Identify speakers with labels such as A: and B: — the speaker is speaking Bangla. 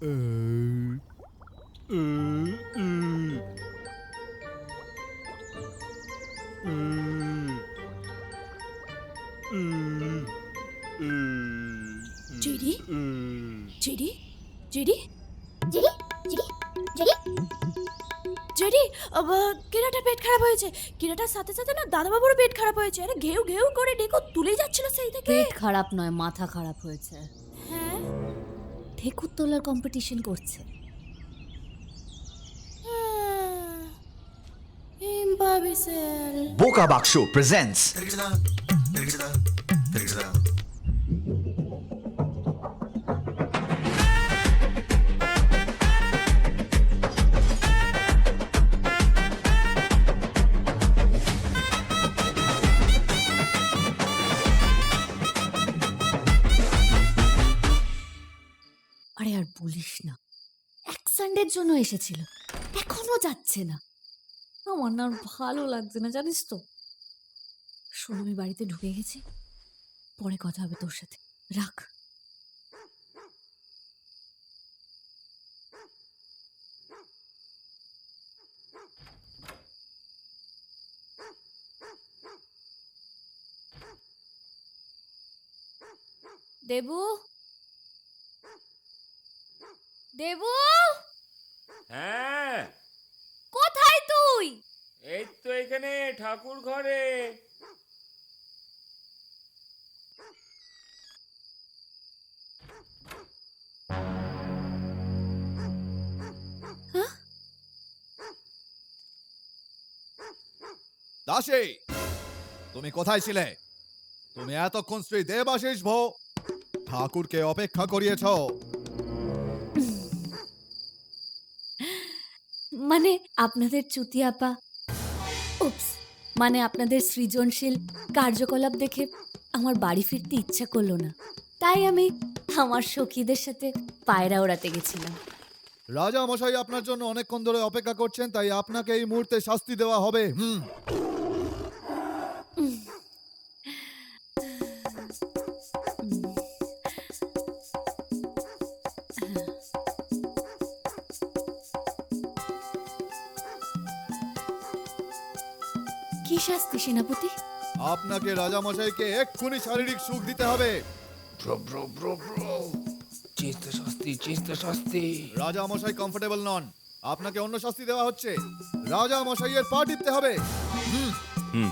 A: JD JD JD
B: JD JD JD
A: JD কিরাটার পেট খারাপ হয়েছে। কিরাটার সাথে সাথে না দাদাবাবুর পেট খারাপ হয়েছে। আরে ঘেউ ঘেউ করে ডেকো তুলে যাচ্ছিল সেই থেকে।
C: পেট খারাপ নয়, মাথা খারাপ হয়েছে।
A: হ্যাঁ
C: ঠেকুর তোলার কম্পিটিশন করছে।
A: ইম্পসিবল।
D: বোকা বাক্স প্রেজেন্টস
C: আরে আর বলিস না, এক সানডের জন্য এসেছিল, এখনো যাচ্ছে না। আমার না আর ভালো লাগছে না, জানিস তো। শোন, আমি বাড়িতে ঢুকে গেছি, পরে কথা হবে তোর সাথে। রাখ। দেবু, দেবু,
E: হ্যাঁ,
C: কোথায় তুই?
E: এই তো এখানে ঠাকুর ঘরে।
F: দাসী, তুমি কোথায় ছিলে? তুমি এতক্ষণ শ্রী দেবাশিস ভো ঠাকুরকে অপেক্ষা করিয়েছ।
C: মানে আপনাদের চুতি আপা, উপস, মানে আপনাদের সৃজনশীল কার্যকলাপ দেখে আমার বাড়ি ফিরতে ইচ্ছা করলো না, তাই আমি আমার সখীদের সাথে পায়রা ওড়াতে গেছিলাম।
F: রাজা মশাই আপনার জন্য অনেকক্ষণ ধরে অপেক্ষা করছেন, তাই আপনাকে এই মুহূর্তে শাস্তি দেওয়া হবে।
C: কি শাস্তি সেনাপতি?
F: আপনাকে রাজা মশাইকে এক্ষুনি শারীরিক সুখ দিতে হবে।
E: চিস্ত শাস্তি, চিস্ত শাস্তি।
F: রাজা মশাই কমফোর্টেবল নন, আপনাকে অন্য শাস্তি দেওয়া হচ্ছে। রাজা মশাইয়ের পা টিপতে হবে।
E: হুম